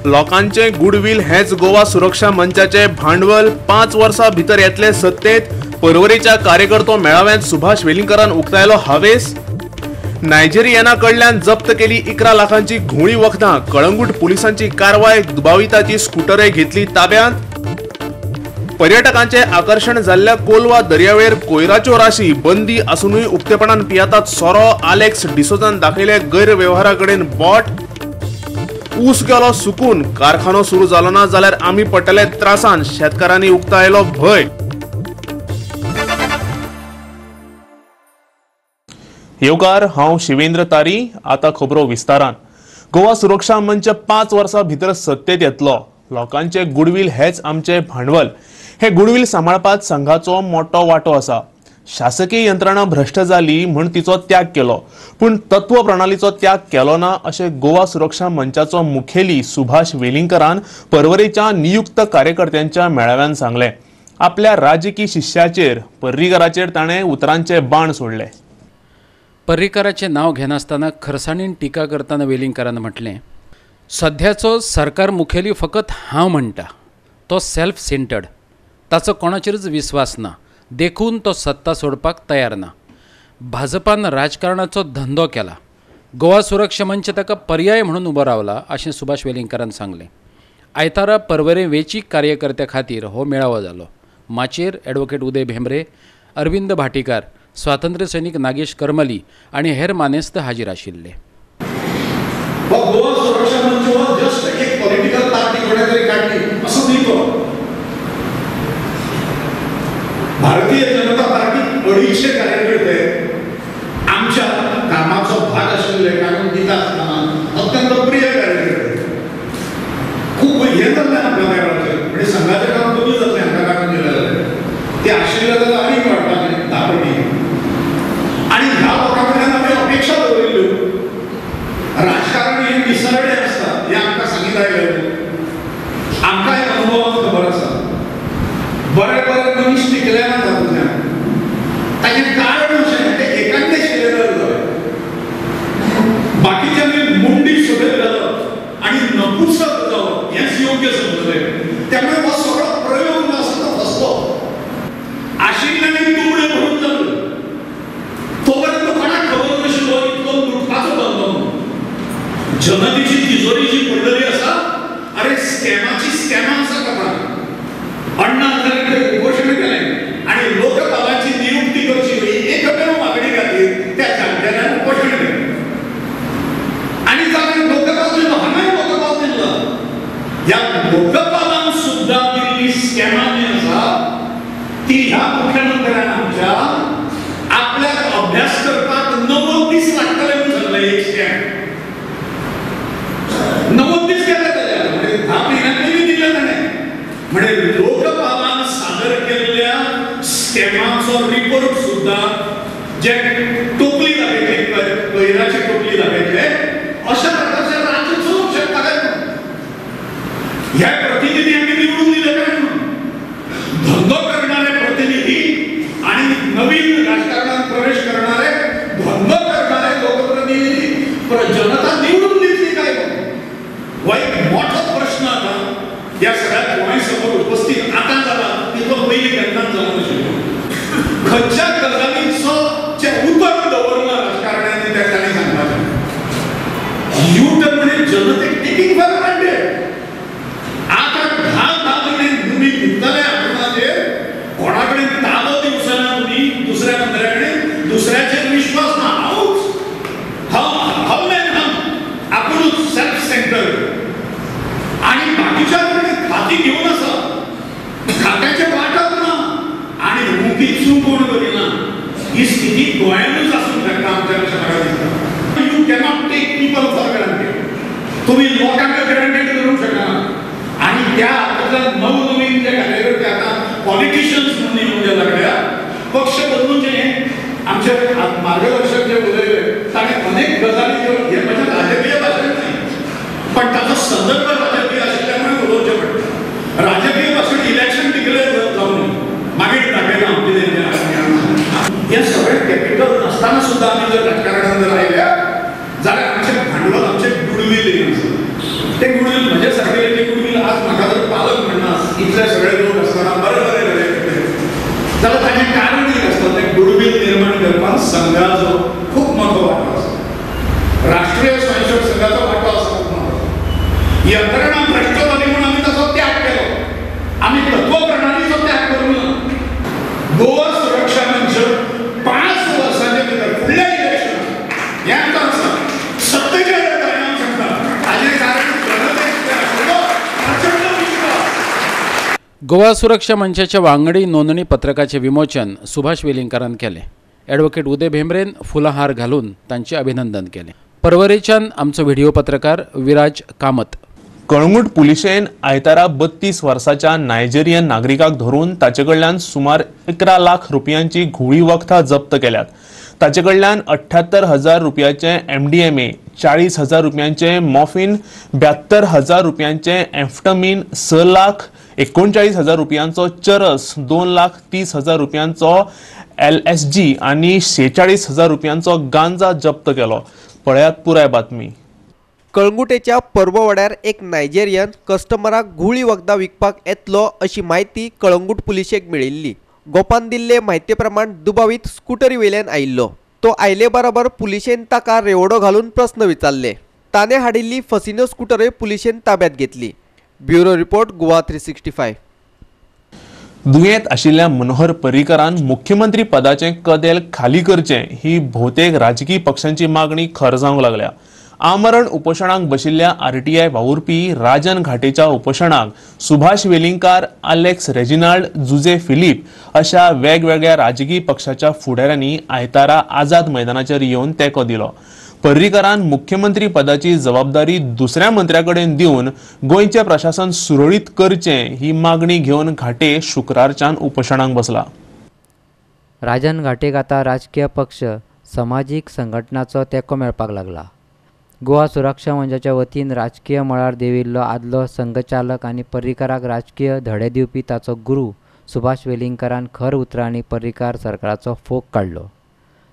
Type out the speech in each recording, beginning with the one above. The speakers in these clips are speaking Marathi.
लोकांचे गुडविल हेच गोवा सुरक्षा मंचाचे भांडवल 5 वर्सां भितर येतले सत्तेत। परवरीच्या कार्यकर्तो मेळाव्यांत सुभाष वेलिंगकरान उक्तायलो हावेस। नायजेरियना कडल्यान जप्त केली 11 लाखांची घुवळी वखदां। कळंगूट पुलिसांची कारवाय, दुबाविताची स्कूटरे घेतली ताब्यांत। पर्यटकांचे आकर्षण जाल्ल्या कोलवा दर्यावेळेर कोयराच्यो राशी बंदी आसूनय उक्तेपणान पियेतात सोरो। आलेक्स डिसोजान दाखयले गैरव्यवहाराकडेन बोट। ऊस गेलो सुकून, कारखानो सुरू जालो ना जाल्यार आमी पडटले त्रासान, शेतकारांनी उक्तायलो भय। येवकार, हांव शिवेंद्र तारी। आता खबरो विस्तारान। गोवा सुरक्षा मंच 5 वर्सां भितर सत्तेत येतलो। लोकांचे गुडविल हेच आमचे भांडवल। हे गुडविल सांबाळपात संघाचो मोठो वांटो आसा। शासकीय यंत्रणा भ्रष्ट जाली म्हूण तिचो त्याग केलो, पूण तत्व प्रणालीचो त्याग केलो ना अशें गोवा सुरक्षा मंचाचो मुखेली सुभाष वेलिंगकरान परवरीच्या नियुक्त कार्यकर्त्यांच्या मेळाव्यान सांगले। आपल्या राजकी शिश्याचेर पर्रीकराचेर ताणें उतरांचे बाण सोडले। पर्रीकराचें नांव घेनासतना खरसाणीन टिका करतना वेलिंगकरान म्हटलें, सध्याचो सरकार मुखेली फकत हांव म्हणटा, तो सेल्फ सेंटर्ड, ताचो कोणाचेरच विस्वास ना, देखून तो सत्ता सोडपाक तयार ना। भाजपान राजकारणाचो धंदो केला, गोवा सुरक्षा मंच ताका पर्याय म्हणून उबो रावला अशें सुभाष वेलिंगकरान सांगलें। आयतारा परवरे वेंचीक कार्यकर्त्या खातीर हो मेळावो जालो। माचेर एडवोकेट उदय भेंब्रे, अरविंद भाटीकार, स्वातंत्र्य सैनिक नागेश करमली आनी हेर मानेस्त हाजीर आशिल्ले। गोवा सुरक्षा मंच हो जस्ट एक पॉलिटिकल पार्टी कोणे तरी काढली असं नाही तो। भारतीय जनता पार्टी 250 कार्यकर्ते आमच्या कामाचा भाग असलेले, कारण गीता असताना अत्यंत प्रिय कार्यकर्ते खूप हे जाल्ले आपल्या देवाचे, म्हणजे संघाचे काम कमी जातले हांगा कारण दिलेले ते आशिल्ले जाल्यार आनीक वाडपाचे 10 पटी। आणि ह्या लोकांकडल्यान आमी अपेक्षा दवरिल्ल्यो, राजकारण हे निसरडे असतात हे आमकां सांगित आयलें। आमकां एक अनुभवान खबर आसा, बरे बरे मनीस टिकले ना तातूंतल्यान ताचें कारण अशें ते एकांते शिलेदार जाले, बाकीच्यांनी मुंडी सकयल घालप आनी नपुसक जावप हेच योग्य समजलें। त्यामुळे हो सगळो प्रयोग जो आसा तो फसलो। आशिल्ल्यानी तुबडे भरून जाले, तोपर्यंत कोणाक खबर नाशिल्लो इतलो लुटपाचो धंदो। जनतेची तिजोरी जी पडलेली आसा, अरे स्कॅमाची स्कॅमां आसा कपाळाक। अण्णा हजारे उपोषण केलें आणि लोकपालाची नियुक्ती करची ही एकमेव मागणी खातीर त्या जाणटेल्यांनी उपोषण केलें आणि ताणें लोकपाल दिलो, हांवें लोकपाल दिलो। ह्या लोकपालान सुद्दां दिल्ली स्कॅमां जी आसा ती ह्या मुख्यमंत्र्यान आमच्या आपल्याक अभ्यास करपाक 90 दीस लागतले म्हणून सांगलें। एक स्कॅम 90 दीस केले ताच्या, म्हणजे 10 महिन्यांनी दिले ताणें। म्हणजे लोकपालान सादर केल्ल्या स्कॅमाचो रिपोर्ट सुद्धा जे टोपली दाखयतले, कोयराची टोपली दाखयतले, अशा प्रकारचे राज्य चलूंक शकता काय म्हणून ह्या प्रतिनिधी आमी निवडून दिले काय म्हणून। धंदो करणारे प्रतिनिधी आणि नवीन राजकारणात प्रवेश करणारे धंदो करणारे लोकप्रतिनिधी जनता निवडून दिली काय म्हणून हो एक मोठा प्रश्न आता या सगळ्या गोंयसमोर उपस्थित आता जाला, तितलो पयलीं केन्नाच जावंक नाशिल्लो। खंयच्या गजालीचो जे उतर दवरला राजकारण्यांनी त्या ताणें सांगपाचें। यूटर्न म्हणजे जनतेक टेकिंग फॉर ग्रांटेड। आतां 10 महिने तुम्ही भितले आपणाचेर, कोणा कडेन ताबो दिवचना तुमी, दुसऱ्या मंत्र्या कडेन दुसऱ्याचेर विश्वास ना। हांव मॅन हम आपुणूच सेल्फ सेंटर्ड आणि बाकीच्या खाती घेऊन आसा, खात्याचे वाटप ना आणि मुखी चूक कोण करिना, ही स्थिती गोंयांतूच आसूंक शकता आमच्या कशें म्हाका दिसता। You cannot take people for granted. तुम्ही लोकांक ग्रांटेड करूंक शकना। आणि त्या हातूंतल्यान नवनवीन जे कार्यकर्ते आतां पॉलिटिशियन्स म्हणून येवंक लागल्या, पक्ष बदलूचे आमचे मार्गदर्शक जे उलयले ताणें अनेक गजाली हे म्हज्या राजकीय भाशेंत न्हय, पण ताचो संदर्भ राजकीय आशिल्ल्यामुळे उलोवचें पडटा। राजकीय भाशेंत इलेक्शन डिक्लेअर जावन मागीर दाखयना हे सगळे कॅपिटल नसताना सुद्धा आमी जर राजकारणांत जर आयल्या जाल्यार आमचें भांडवल आमचें गुडविल ते गुडविल म्हजे सारके गोवा सुरक्षा मंचाच्या वांगडी नोंदणी पत्रकाचे विमोचन सुभाष वेलिंगकारान केले. ॲडव्होकेट उदय भेंब्रेन फुलाहार घालून तांचे अभिनंदन केले. परवरेच्यान आमचो व्हिडिओ पत्रकार विराज कामत. कळंगूट पुलिशेन आयतारा 32 वर्साच्या नायजेरियन नागरिकाक धरून ताचे कडल्यान सुमार 11 लाख रुपयांची घुळी वखदां जप्त केल्यात. ताचे कडल्यान 78,000 रुपयाचे MDMA, 40,000 रुपयांचे मॉर्फिन, 72,000 रुपयांचे एम्फेटामीन, 6,39,000 रुपयांचो चरस, 2,30,000 रुपयांचो LSG आणि 46,000 रुपयांचो गांजा जप्त केलो. पळयात पुराय बातमी. कळंगुटेच्या पर्ववाड्यार एक नायजेरियन कस्टमराक घुळी वखदां विकपाक येतलो अशी माहिती कळंगूट पुलिशेक मेळिल्ली. गोपान दिल्ले म्हायती प्रमाण दुबावीत स्कूटरी वयल्यान आयिल्लो. तो आयले बरोबर पुलिशेन ताका रेवडो घालून प्रस्न विचारले. ताणे हाडिल्ली फसिनो स्कूटरय पुलिशेन ताब्यात घेतली. Bureau report Goa 365. दुयेंत आशिल्ल्या मनोहर पर्रीकारान मुख्यमंत्री पदाचे कदेल खाली करचे ही भोवतेक राजकीय पक्षांची मागणी खर जावंक लागल्या. आमरण उपोशणाक बशिल्ल्या RTI वावुरपी राजन घाटेच्या उपोशणाक सुभाष वेलिंगकार, अलेक्स रेजिनाल्ड, जुजे फिलिप अशा वेगवेगळ्या राजकीय पक्षाच्या फुडाऱ्यांनी आयतारा आझाद मैदानाचेर येवन तेंको दिलो. पर्रीकारान मुख्यमंत्री पदाची जबाबदारी दुसऱ्या मंत्र्याकडेन दिवन गोंयचे प्रशासन सुरळीत करचे ही मागणी घेवन घाटे शुक्रारच्यान उपोशणाक बसला. राजन घाटेक आता राजकीय पक्ष, समाजीक संघटनांचो तेंको मेळपाक लागला. गोवा सुरक्षा मंचाच्या वतीन राजकीय मळार देविल्लो आदलो संघचालक आनी पर्रीकाराक राजकीय धडे दिवपी ताचो गुरू सुभाष वेलिंगकारान खर उतरांनी पर्रीकार सरकाराचो फोग काडलो.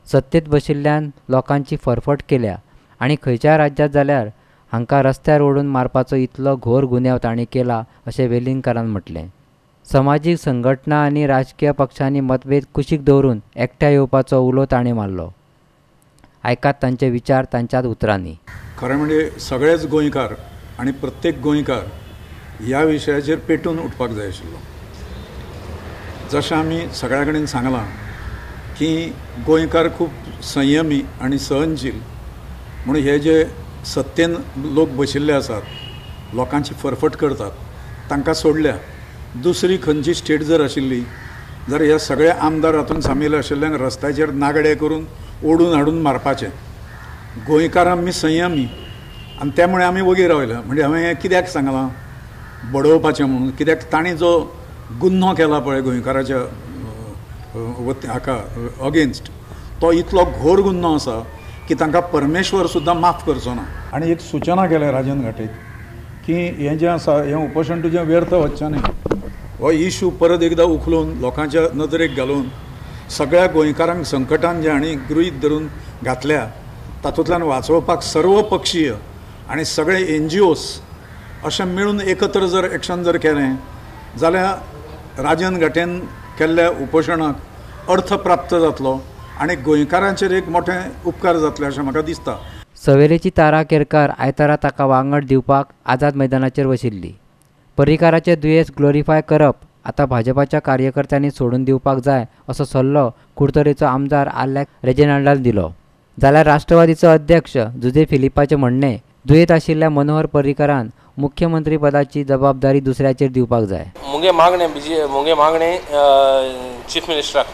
सत्तेत बशिल्ल्यान लोकांची फरफट केल्या आनी खंयच्याय राज्यांत जाल्यार हांकां रस्त्यार ओडून मारपाचो इतलो घोर गुन्यांव तांणी केला अशें वेलिंगकारान म्हटलें. समाजीक संघटना आनी राजकीय पक्षांनी मतभेद कुशीक दवरून एकठांय येवपाचो उलो ताणें मारलो. आयकात तांचे विचार तांच्याच उतरांनी. खरें म्हणजे सगळेच गोंयकार आनी प्रत्येक गोंयकार ह्या विशयाचेर पेटून उठपाक जाय आशिल्लो. जशें आमी सगळ्या कडेन सांगलां की गोंयकार खूब संयमी आनी सहनशील म्हणून हे जे सत्तेन लोक बशिल्ले आसात, लोकांची फरफट करतात, तांकां सोडल्या. दुसरी खंयची स्टेट जर आशिल्ली जाल्यार हे सगळे आमदार हातून सामील आशिल्ल्यांक रस्त्याचेर नागडे करून ओडून हाडून मारपाचें. गोंयकार आमी संयमी आनी त्यामुळे आमी वगीर रावल्या. म्हणजे हांवें हें कित्याक सांगलां बडोवपाचें म्हणून, कित्याक तांणी जो गुन्हो केला पळय गोंयकाराच्या हाका अगेन्स्ट, तो इतलो घोर गुन्हो आसा की तांकां परमेश्वर सुद्दां माफ करचो ना. आनी एक सुचना केल्या राजन घाटेक की हें जें आसा हें उपोशण तुजें व्यर्थ वचचें न्ही. हो इशू परत एकदा उखलून लोकांच्या नदरेक घालून सगळ्या गोंयकारांक संकटान जे हांणी गृहीत धरून घातल्या तातूंतल्यान वाचोवपाक सर्वपक्षीय आनी सगळे NGOs अशें मेळून एकत्र जर एक्शन जर केलें जाल्यार राजन घाटेन केल्ल्या उपोशणाक अर्थ प्राप्त जातलो आनी गोंयकारांचेर एक मोठे उपकार जातले अशें म्हाका दिसता. सवेरेची तारा केरकार आयतारा ताका वांगड दिवपाक आझाद मैदानाचेर वशिल्ली. पर्रीकाराचे दुयेंस ग्लोरिफाय करप आतां भाजपाच्या कार्यकर्त्यांनी सोडून दिवपाक जाय असो सल्लो कुडतरेचो आमदार अलेक्स रेजिनाल्डान दिलो. जाल्यार राष्ट्रवादीचो अध्यक्ष जुजे फिलिपाचें म्हणणें दुयेंत आशिल्ल्या मनोहर पर्रीकारान मुख्यमंत्री पदाची जबाबदारी दुसऱ्याचेर दिवपाक जाय. मुगे मागणे चीफ मिनिस्टराक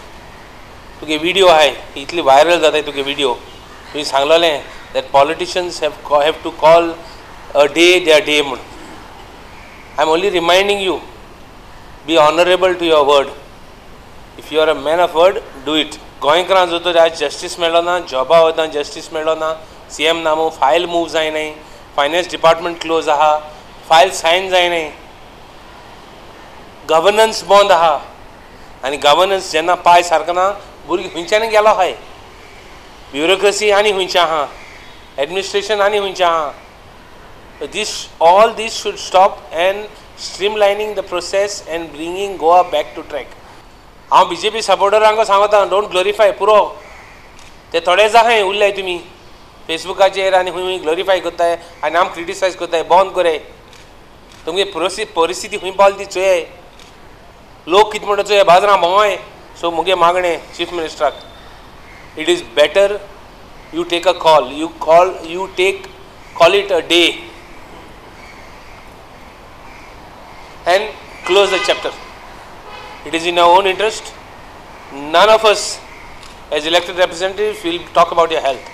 तुगे व्हिडिओ आहाय इतली व्हायरल जाताय तुगे व्हिडिओ. तुवें सांगलेलें that politicians have to call a day their day म्हणून. I am only reminding you, be honorable to your word. If you are a man of word, do it. गोंयकारां जो तो आज जस्टीस मेळ्ळो ना, जॉबा वयता जस्टीस मेळ्ळो ना, CM नामो फायल मूव जाय नाही, फायनान्स डिपार्टमेंट क्लोज आहा, फायल सायन जाय नाही, गव्हर्नन्स बंद आहा आनी गव्हर्नन्स जेन्ना पाय सारको ना भुरगीं खंयच्यान गेलो आहाय. ब्युरोक्रेसी आनी खंयचें आहा, एडमिनिस्ट्रेशन आनी खंयचें आहा. All this should stop and streamlining the process and bringing Goa back to track. हांव BJP सपोर्टरांक सांगता डोंट ग्लोरिफाय पुरो. ते थोडेच आहाय उरले तुमी फेसबुकाचेर आनी खंय ग्लोरिफाय करताय आनी आम क्रिटिसायज करताय. बंद करे. तुमगे परिस्थिती खंय पावली ती चोय. लोक कितें म्हणटा चोय बाजारां भोंवय. सो मुगे मागणें चीफ मिनिस्टराक, it is better you take a call. You call it a day and close the chapter. It is in our own interest. None of us as elected representatives will talk about your health.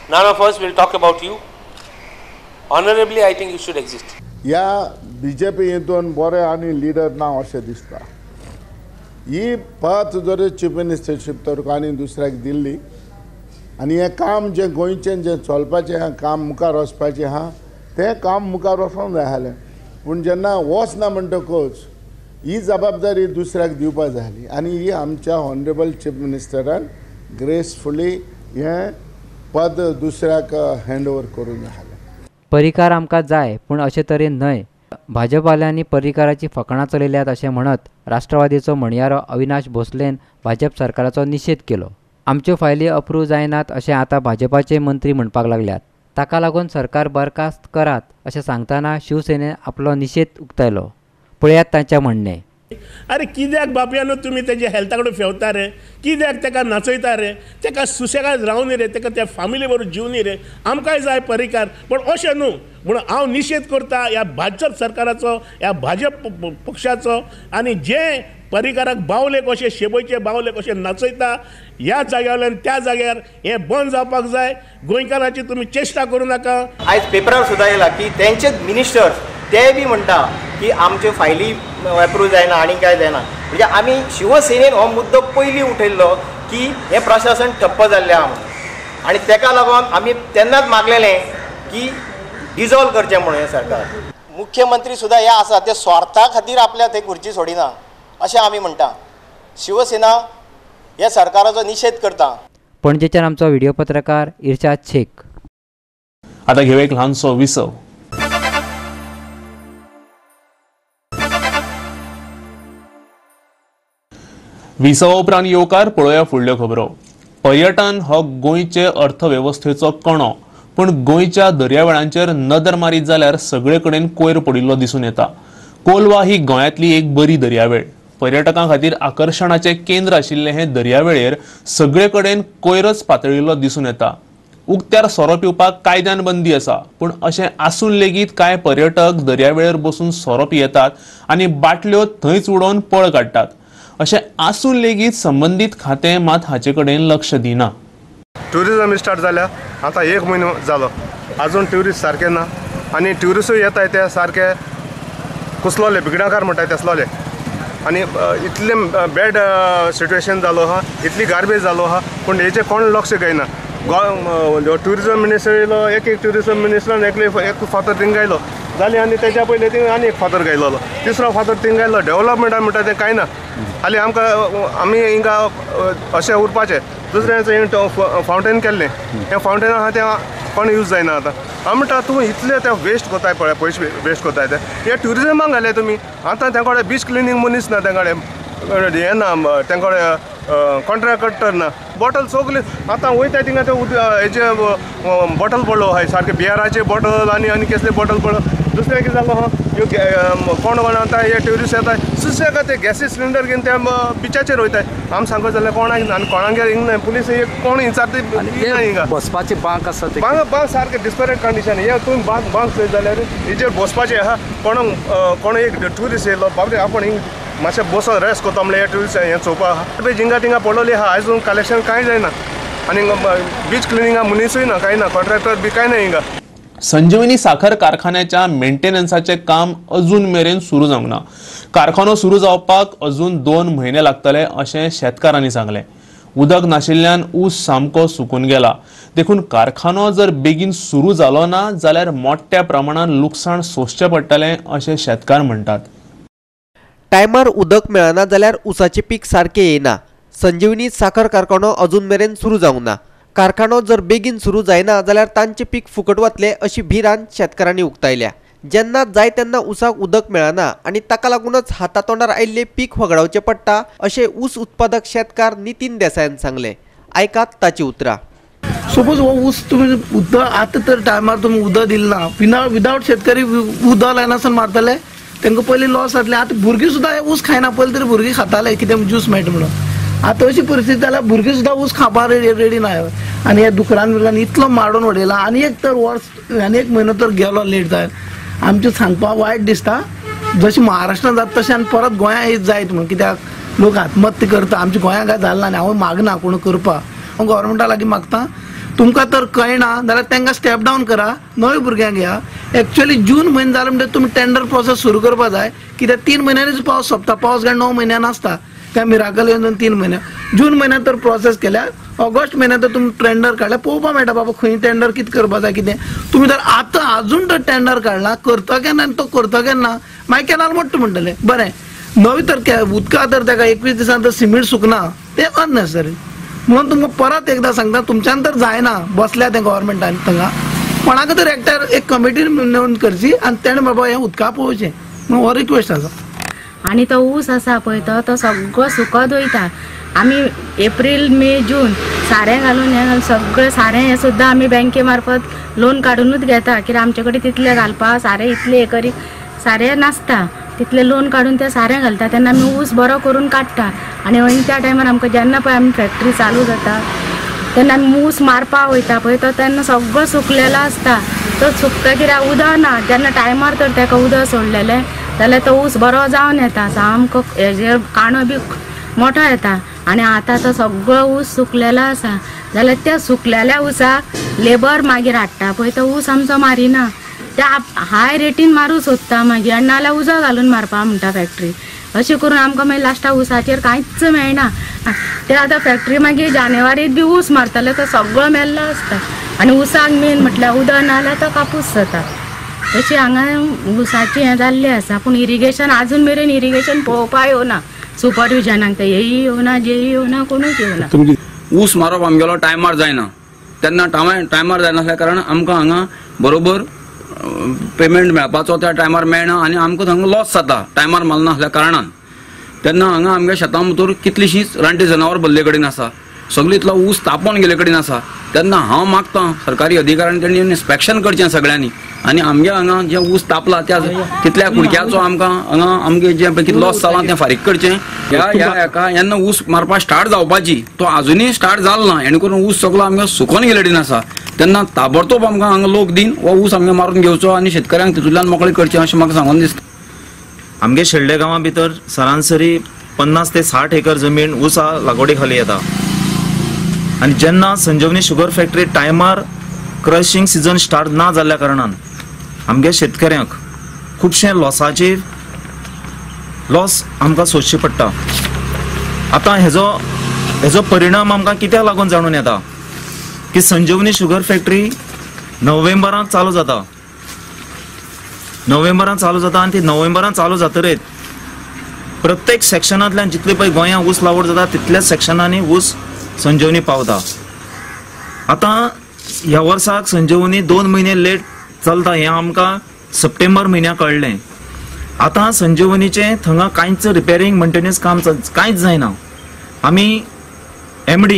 None of us will talk about you. Honorably, I think you should exist. ह्या BJP हितून बरे आनी लिडर ना अशें दिसता. ही पद जर चीफ मिनिस्टरशीप तुका आनी दुसऱ्याक दिल्ली आनी हें काम जें गोंयचें जें चलपाचें आहा, काम मुखार वचपाचें आहा, तें काम मुखार वचोंक जाय आसलें. पूण जेन्ना वचना म्हणटकच ही जबाबदारी दुसऱ्याक दिवपा जाय आसली आनी ही आमच्या ऑनरेबल चीफ मिनिस्टरान ग्रेसफुली हें पद दुसऱ्याक हँड ओवर करूंक जाय आसलें. पर्रीकार आमकां जाय पूण अशे तरेन न्हय. भाजपवाल्यांनी पर्रीकाराची फकाणां चलयल्यात अशें म्हणत राष्ट्रवादीचो म्हणयारो अविनाश भोसलेन भाजप सरकाराचो निशेध केलो. आमच्यो फायली अप्रूव जायनात अशें आतां भाजपाचे मंत्री म्हणपाक लागल्यात. ताका लागून सरकार बरखास्त करात अशें सांगतना शिवसेनेन आपलो निशेध उक्तायलो. पळयात तांचें म्हणणें. अरे कित्याक बापयानो तुमी तेजे हेल्था कडेन फेवता रे? कित्याक तेका नाचयता रे? तेका सुसेगाद रावनी रे? तेका त्या फॅमिली बरोबर जिवनी रे? आमकांय जाय पर्रीकार, पण अशें न्हू. म्हणून हांव निशेध करता ह्या भाजप सरकाराचो, ह्या भाजप पक्षाचो, आनी जे पर्रीकाराक बावले कशे शेबयचे बावले कशे नाचयता ह्या जाग्यावयल्यान त्या जाग्यार हें बंद जावपाक जाय. गोंयकारांची तुमी चेष्टा करूं नाका. आयज पेपरार सुद्दां येयला की तेंचेच मिनिस्टर्स ते बी म्हणटा की आमच्यो फायली एप्रूव जायना आनी काय जायना. म्हणजे आमी शिवसेनेन हो मुद्दो पयलीं उठयल्लो की हें प्रशासन ठप्प जाल्लें आहा म्हणून, आनी तेका लागून आमी तेन्नाच मागलेलें की डिजॉल्व करचें म्हणून हें सरकार. मुख्यमंत्री सुद्दां हे आसा ते स्वार्था खातीर आपल्या थंय खुर्ची सोडिना अशें आमी म्हणटा. शिवसेना ह्या सरकाराचो निशेध करता. पणजेच्यान आमचो व्हिडिओ पत्रकार इर्शाद शेख. आता घेऊ एक ल्हानसो विसव. विसवा उपरांत येवकार पळोवया फुडल्यो खबरो. पर्यटन हो गोंयचे अर्थवेवस्थेचो कणो, पूण गोंयच्या दर्यावेळांचेर नदर मारीत जाल्यार सगळे कडेन कोयर पडिल्लो दिसून येता. कोलवा ही गोंयांतली एक बरी दर्यावेळ. पर्यटकां खातीर आकर्शणाचें केंद्र आशिल्ले हे दर्यावेळेर सगळे कडेन कोयरच पातळिल्लो दिसून येता. उक्त्यार सोरो पिवपाक कायद्यान बंदी आसा, पूण अशें आसून लेगीत कांय पर्यटक दर्यावेळेर बसून सोरो पियेतात आनी बाटल्यो थंयच उडोवन पळ काडटात. अशें आसून लेगीत संबंदीत खातें मात हाचे कडेन लक्ष दिना. ट्युरिजम स्टार्ट जाल्या आतां 1 म्हयनो जालो, आजून ट्युरिस्ट सारके ना आनी ट्युरिस्टूय येताय ते सारके कुसलोले बिगडाकार म्हणटाय तसलोले. आनी इतले बॅड सिट्युएशन जालो आहा, इतली गार्बेज जालो आहा, पूण हेचेर कोण लक्ष घेयना. ट्युरिजम मिनिस्टर येयलो, एक ट्युरिजम मिनिस्टरान एक फातर थिंग गायलो जाली आनी तेच्या पयलीं थिंग आनी एक फातर गायलो, तिसरो फातर थिंग गायलो. डेव्हलपमेंटा म्हणटा तें कांय ना. हालीं आमी हिंगा अशें उरपाचें. दुसऱ्याचें फावंटेन केल्लें, हें फावंटेन आहा तें कोण यूज जायना आतां. हांव म्हणटा तूं इतलें तें वेस्ट कोताय पळय, पयशे वेस्ट कोताय ते. हे ट्युरिजमाक घाले तुमी. आतां तें कडेन बीच क्लिनींग मनीस ना, तें कडेन हें ना, तें कडेन कॉन्ट्रॅक्टर ना. बॉटल सगले आतां वयता थिंगा ते हेचे बॉटल पडलो आहाय सारके बियराचे बॉटल आनी कसले बॉटल पडलो. दुसरें कितें जालो आहा, कोण आतां हे ट्युरिस्ट येताय सुसेगाद ते गॅसी सिलिंडर घेवन ते बिचाचेर वयताय. आमी सांगो जाल्यार कोणाक आनी कोणागेर हिंग पुलीस कोण विचारता हिंगा बसपाचे बांक आसा ते बांक सारके डिस्परेट कंडिशन. हे तुमी बांक थंय जाल्यार हेचेर बसपाचें आहा. कोण एक ट्युरिस्ट येयलो बाबरे आपण हिंग मातशें बसोन रेस्ट कोता म्हणल्यार हे ट्युरिस्ट हें चोवपा आहा. हिंगा थिंगा पडलोली आहा, आयजून कलेक्शन कांय जायना आनी बीच क्लिनिंगा मनीसूय ना, कांय ना, कॉन्ट्रॅक्टर बी कांय ना हिंगा. संजीवनी साखर कारखान्याच्या मेंटेनन्साचे काम अजून मेरेन सुरू जावंक ना. कारखानो सुरू जावपाक अजून 2 म्हयने लागतले अशें शेतकारांनी सांगलें. उदक नाशिल्ल्यान ऊस सामको सुकून गेला. देखून कारखानो जर बेगीन सुरू जालो ना जाल्यार मोठ्या प्रमाणात लुकसाण सोंसचें पडटलें अशें शेतकार म्हणटात. टायमार उदक मेळना जाल्यार ऊसाचें पीक सारकें येना. संजीवनी साखर कारखानो अजून मेरेन सुरू जावंक ना. कारखानो जर बेगीन सुरू जायना जाल्यार तांचें पीक फुकट वतलें अशी भिरांत शेतकारांनी उक्तायल्या. जेन्ना जाय तेन्ना उसाक उदक मेळना आनी ताका लागूनच हातातोंडार आयिल्लें पीक वगडावचें पडटा अशें ऊस उत्पादक शेतकार नितीन देसायान सांगलें. आयकात ताची उतरां. सपोज हो ऊस तुम्ही उदक आतां तर टायमार तुम्ही उदक दिलें ना, विदावट शेतकरी उदक लायनासून मारतले तांकां पयलीं लॉस जातलें. आतां भुरगीं सुद्दां ऊस खायना, पयलीं तरी भुरगीं खाताले कितें ज्यूस मेळटा म्हणून. आतां अशी परिस्थिती जाल्यार भुरगीं सुद्दां ऊस खावपाक रेडी ना. आनी हे दुकरान बिकरान इतलो माडून उडयला. आनी एक तर वर्स आनी 1 म्हयनो तर गेलो लेट जायन. आमचें सांगपाक वायट दिसता. जशी महाराष्ट्रात जाता तशें आनी परत गोंयांत येत जायत म्हण, कित्याक लोक आत्महत्या करता. आमच्या गोंयांत काय जालें ना आनी हांव मागना कोण करपा. हांव गव्हर्मेंटा लागीं मागता, तुमकां तर कळना जाल्यार तांकां स्टेप डावन करा, नवे भुरग्यांक घ्या. एक्चुअली जून म्हयनो जालो म्हणटकीर तुमी टेंडर प्रोसेस सुरू करपा जाय, कित्याक 3 म्हयन्यांनीच पावस सोंपता. पावस काय 9 म्हयन्यान आसता, काय मिराकल येवन 3 म्हयने. जून म्हयन्यांत तर प्रोसेस केल्यार ऑगस्ट म्हयन्यांत तर तुमी टेंडर काडल्यार पळोवपा मेळटा बाबा खंय टेंडर कितें करपा जाय कितें. तुमी जर आतां आजून तर टेंडर काडला, करता केन्ना तो करता केन्ना, मागीर कॅनाल मोट्ट म्हणटले. बरें, नवी तर उदका तर ताका 21 दिसान तर सिमीट सुकना, तें अननेसेसरी. म्हणून तुमकां परत एकदां सांगता, तुमच्यान तर जायना, बसल्या तें गव्हर्मेंटान थंगा कोणाक तर एकट्यार एक कमिटी नेऊन करची आनी तेणें बाबा हें उदका पळोवचें म्हणून हो रिक्वेस्ट आसा. आणि तो ऊस आसा पळय तो सगळो सुकत वयता. आमी एप्रील मे जून सारें घालून हें सगळें सारें हें सुद्दां आमी बँके मार्फत लोन काडूनच घेता, कित्याक आमचे कडेन तितलें घालपा सारें इतलें हें करी सारें नासता. तितलें लोन काडून तें सारें घालता तेन्ना आमी ऊस बरो करून काडटा. आनी त्या टायमार आमकां जेन्ना पळय आमी फॅक्टरी चालू जाता तेन्ना आमी ऊस मारपाक वयता पळय तो तेन्ना सगळो सुकलेलो आसता. तो सुकता कित्याक उदक ना. जेन्ना टायमार तर ताका उदक सोडलेलें जाल्यार तो ऊस बरो जावन येता, सामको हेजेर कांडो बी मोठो येता. आनी आतां तो सगळो ऊस सुकलेलो आसा जाल्यार त्या सुकलेल्या ऊसाक लेबर मागीर हाडटा पळय तो ऊस आमचो मारिना, त्या हाय रेटीन मारूं सोदता मागीर, आनी नाल्यार उजो घालून मारपा म्हणटा फॅक्टरी. अशें करून आमकां मागीर लास्टाक उसाचेर कांयच मेळना. ते आतां फॅक्टरी मागीर जानेवारीत बी ऊस मारतले तो सगळो मेल्लो आसता. आनी उसाक मेन म्हटल्यार उदक ना जाल्यार तो कापूस जाता. तशी हांगा ऊसाचें हें जाल्लें आसा. पूण इरिगेशन आजून मेरेन इरिगेशन पळोवपा येवना. सुपरविजनाक ते हेय येवना, जेय येवना, कोणूच येवना. ऊस मारप आमगेलो टायमार जायना, तेन्ना टायमार जायनासल्या कारण आमकां हांगा बरोबर पेमेंट मेळपाचो त्या टायमार मेळना आनी आमकां थंगा लॉस जाता टायमार मारनासल्या कारणान. तेन्ना हांगा आमच्या शेतां भितर कितलींशींच रानटी जनावर भरले कडेन आसा, सगळी इतलो ऊस तापोवन गेले कडेन आसा. तेन्ना हांव मागतां सरकारी अधिकाऱ्यांनी तेणी इन्स्पेक्शन करचें सगळ्यांनी आनी आमगे हांगा जे ऊस तापला त्या तितल्या कुडक्याचो आमकां हांगा आमगे जे कितें लॉस जाला तें फारीक करचें. ह्या जेन्ना ऊस मारपाक स्टार्ट जावपाची तो आजुनूय स्टार्ट जालो ना, हेणे करून ऊस सगळो आमगे सुकोवन गेले कडेन आसा. तेन्ना ताबडतोब आमकां हांगा लोक दिन हो ऊस आमगे मारून घेवचो आनी शेतकऱ्यांक तितूंतल्यान मोकळें करचें अशें म्हाका सांगून दिसता. आमगे शेल्डे गांवा भितर सरासरी 50 ते 60 एकर जमीन ऊसा लागवडी खाली येता. आनी जेन्ना संजीवनी शुगर फॅक्टरी टायमार क्रशिंग सिजन स्टार्ट ना जाल्ल्या कारणान आमगे शेतकऱ्यांक खुबशे लॉस आमकां सोंसची पडटा. आतां हेजो परिणाम आमकां कित्याक लागून जाणून येता की संजीवनी शुगर फॅक्टरी नोव्हेंबरांत चालू जाता आनी ती नोव्हेंबरांत चालू जातरेत प्रत्येक सेक्शनांतल्यान जितले पळय गोंयांत ऊस लागवड जाता तितल्याच सेक्शनांनी ऊस संजीवनी पावता. आतां ह्या वर्साक संजीवनी 2 म्हयने लेट चलता हें आमकां सप्टेंबर म्हयन्याक कळ्ळें. आतां संजीवनीचें थंगा कांयच रिपेरींग मेंटेनन्स काम कांयच जायना. आमी MD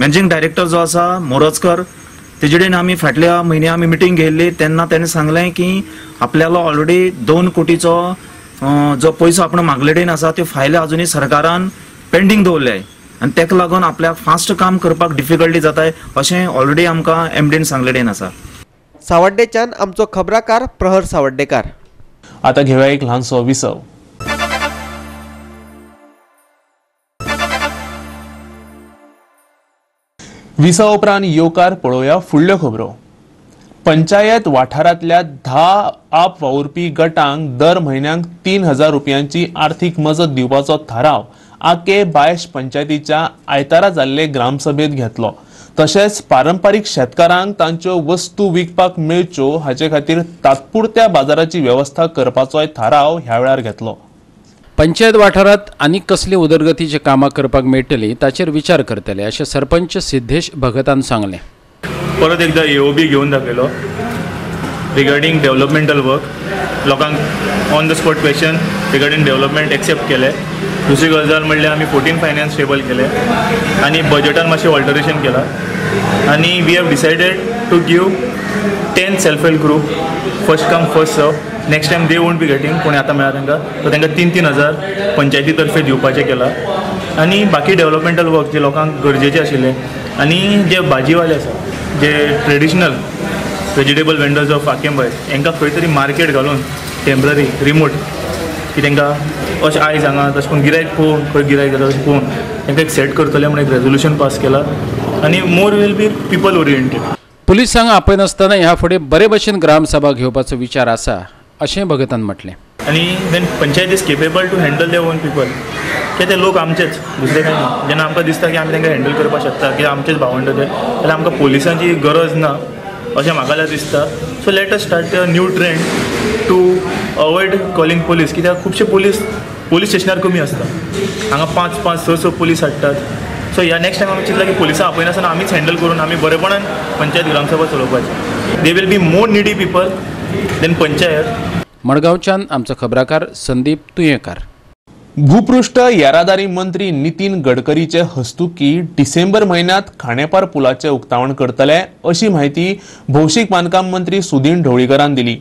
मॅनेजिंग डायरेक्टर जो आसा मोरजकर तेजे कडेन आमी फाटल्या म्हयन्या आमी मिटींग घेयल्ली तेन्ना ताणें सांगलें की आपल्यालो ऑलरेडी 2 कोटीचो जो पयसो आपण मागले कडेन आसा त्यो फायली आजुनूय सरकारान पेंडींग दवरल्याय आनी तेका लागून आपल्याक फास्ट काम करपाक डिफिकल्टी जाताय अशें ऑलरेडी आमकां MDन सांगले कडेन आसा. सावड्डेच्यान आमचो खबराकार प्रहर सावड्डेकार. आता घेऊया एक ल्हानसो विसव. विसव उपरांत येवकार पळोवया फुडल्यो खबरो. पंचायत वाठारांतल्या 10 आप वावुरपी गटांक दर म्हयन्याक 3000 रुपयांची आर्थीक मजत दिवपाचो थाराव आके बायश पंचायतीच्या आयतारा जाल्ले ग्रामसभेत घेतलो. तशेंच पारंपारीक शेतकारांक तांच्यो वस्तू विकपाक मेळच्यो हाचे खातीर तात्पुरत्या बाजाराची वेवस्था करपाचोय थाराव ह्या वेळार घेतलो. पंचायत वाठारात आनी कसली उदरगतीची कामां करपाक मेळटली ताचेर विचार करतले अशें सरपंच सिद्धेश भगतान सांगलें. परत एकदा AOB घेवन दाखयलो रिगार्डींग डेव्हलपमेंटल वर्क. लोकांक on the spot question regarding development accept केले. दुसरी गजाल म्हणल्यार आमी 14 फायनान्स टेबल केले आनी बजेटान मातशें ऑल्टरेशन केलां आनी we have decided to give 10 self help group first come first serve. Next time they won't be getting कोणी आतां मेळ्ळा तांकां सो तांकां 3,000 पंचायती तर्फे दिवपाचें केलां. आनी बाकी डेव्हलपमेंटल वर्क जे लोकांक गरजेचें आशिल्लें आनी जे भाजीवाले आसा जे ट्रेडिशनल वेजिटेबल वेंडर्स ऑफ आकेंबाय हांकां खंय तरी मार्केट घालून टेम्पररी रिमोट की तांकां अशें आयज हांगा तशें करून गिरायक पळोवन खंय गिरायक येता तशें पळोवन तांकां एक सेट करतले म्हणून एक रेजोल्युशन पास केला आनी मोर वील बी पीपल ओरिएंटेड. पुलिसांक आपयनासतना ह्या फुडें बरे भशेन ग्रामसभा घेवपाचो विचार आसा अशें भगतान म्हटलें. आनी then panchayat is capable to handle their own people की ते लोक आमचेच दुसरे काय न्ही. जेन्ना आमकां दिसता की आमी तांकां हँडल करपाक शकता की आमचेच भावंड ते जाल्यार आमकां पुलिसांची गरज ना अशें म्हाका दिसता. So let us start a new trend to avoid calling police कित्याक खुबशे पुलीस स्टेशनार कमी आसता. हांगा 5-5-6 पुलीस हाडटात. सो ह्या नेक्स्ट टायम आमी चिंतला की पुलिसां आपयनासतना आमीच हँडल करून आमी बरेपणान पंचायत ग्रामसभा चलोवपाची. They will be more needy people than panchayat. मडगांवच्यान आमचो खबराकार संदीप तुयेंकार. भूपृष्ठ येरादारी मंत्री नितीन गडकरीचे हस्तुकी डिसेंबर महिन्यात खांडेपार पुलाचे उक्तावण करतले अशी माहिती भौशीक बांदकाम मंत्री सुदीन ढवळीकरान दिली.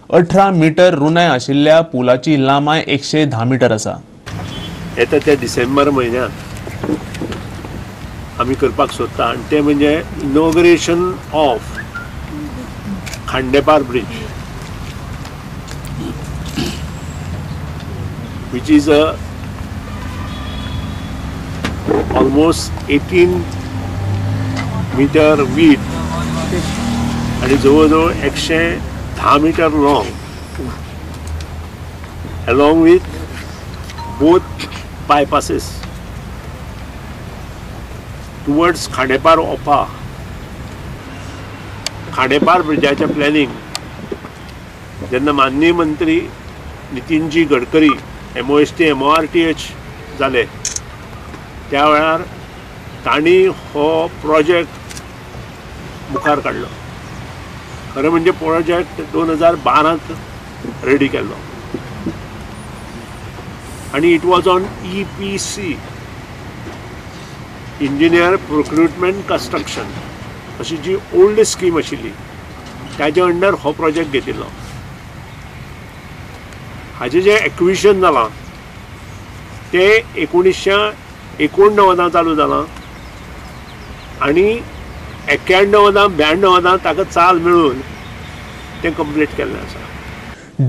18 मीटर रुंदाय आशिल्ल्या पुलाची लांबाय 110 मीटर आसा. येता त्या डिसेंबर म्हयन्यात आमी करपाक सोदता आनी ते म्हणजे inauguration of Khandepar bridge which is a almost 18 meter width आणि जवळजवळ 110 metre long along with both bypasses towards Khandepar ओपा. खांडेपार ब्रिजाचे प्लॅनिंग जेन्ना माननीय मंत्री नितीनजी गडकरी MOST MORTH जाले त्या वेळार तांणी हो प्रोजेक्ट मुखार काडलो. खरें म्हणजे प्रोजेक्ट 2012 रेडी केल्लो आनी it was on EPC engineer procurement construction अशी जी ओल्ड स्कीम आशिल्ली ताच्या अंडर हो प्रोजेक्ट घेतिल्लो. हाजें जें एक्विशन जालां तें 1989 चालू जालां आनी 91-92 ताका चाल मेळून तें कंप्लीट केल्लें आसा.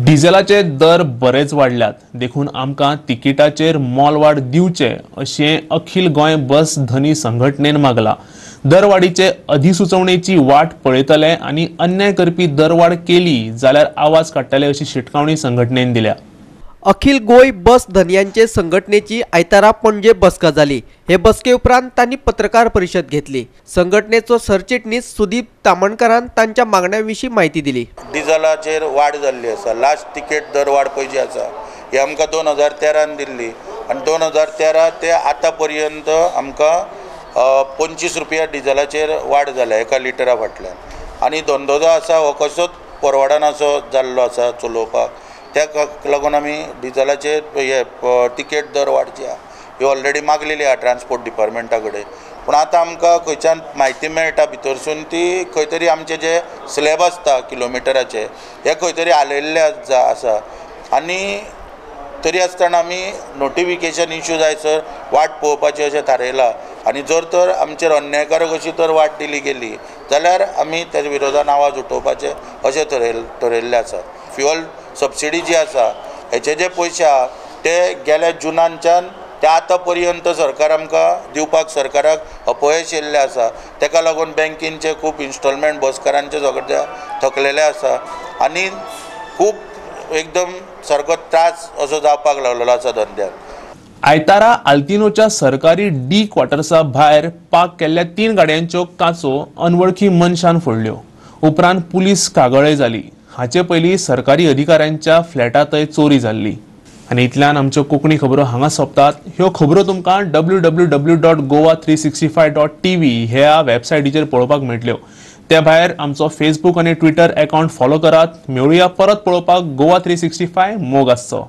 डिझेलाचे दर बरेच वाडल्यात देखून आमकां तिकिटाचेर मोलवाड दिवचे अशें अखिल गोंय बस धनी संघटनेन मागला. दरवाडीचे अधिसुचोवणेची वाट पळयतले आनी अन्याय करपी दरवाड केली जाल्यार आवाज काडटले अशी शिटकावणी संघटनेन दिल्या. अखिल गोय बस धन्यांचे संघटनेची आयतारा पणजे बसका जाली. हे बसके उपरांत तांणी पत्रकार परिशद घेतली. संघटनेचो सरचिटणीस सुदीप तामणकरान तांच्या मागण्यांविशीं माहिती दिली. डिझेलाचेर वाड जाल्ली आसा. लास्ट तिकेट दर वाड पळय जी आसा ही आमकां 2013 दिल्ली आनी 2013 ते आतां पर्यंत आमकां 25 रुपया डिझेलाचेर वाड जाल्या एका लिटरा फाटल्यान. आनी धंदो जो आसा हो कसोच परवडनासो जाल्लो आसा चलोवपाक. त्या लागून आमी डिझेलाचेर हे तिकेट दर वाड जी आहा ही ऑलरेडी मागलेली आहा ट्रान्सपोर्ट डिपार्टमेंटा कडेन. पूण आतां आमकां खंयच्यान म्हायती मेळटा भितरसून ती खंय तरी आमचे जे स्लॅब आसता किलोमिटराचे हे खंय तरी हालयल्ले आसा आनी तरी आसतना आमी नोटिफिकेशन इश्यू जायसर वाट पळोवपाची अशें थारयलां. आनी जर तर आमचेर अन्यायकारक अशी तर वाट दिली गेली जाल्यार आमी तेजे विरोधान आवाज उठोवपाचे अशें ठरयल्लें आसा. फ्युअल सबसिडी जी आसा हेचे जे पयशे आहा ते गेल्या जुनाच्यान ते आतां पर्यंत सरकार आमकां दिवपाक सरकाराक अपयश येयल्लें आसा. तेका लागून बँकींचे खूब इन्स्टॉलमेंट बसकारांचे सगळे थकलेले आसा आनी खूब एकदम सारको त्रास असो जावपाक लागलेलो आसा धंद्याक. आयतारा आल्तिनोच्या सरकारी डी क्वार्टर्सा भायर पार्क केल्ल्या 3 गाडयांच्यो काचो अनवळखी मनशान फोडल्यो. उपरांत पुलीस कागाळय जाली. हाचे पयलीं सरकारी अधिकाऱ्यांच्या फ्लॅटांतय चोरी जाल्ली. आनी इतल्यान आमच्यो कोंकणी खबरो हांगा सोंपतात. ह्यो खबरो तुमकां www.goa365.tv ह्या वेबसायटीचेर पळोवपाक मेळटल्यो. त्या भायर आमचो फेसबूक आनी ट्विटर अकाउंट फॉलो करात. मेळुया परत पळोवपाक गोवा 365 मोग आसचो.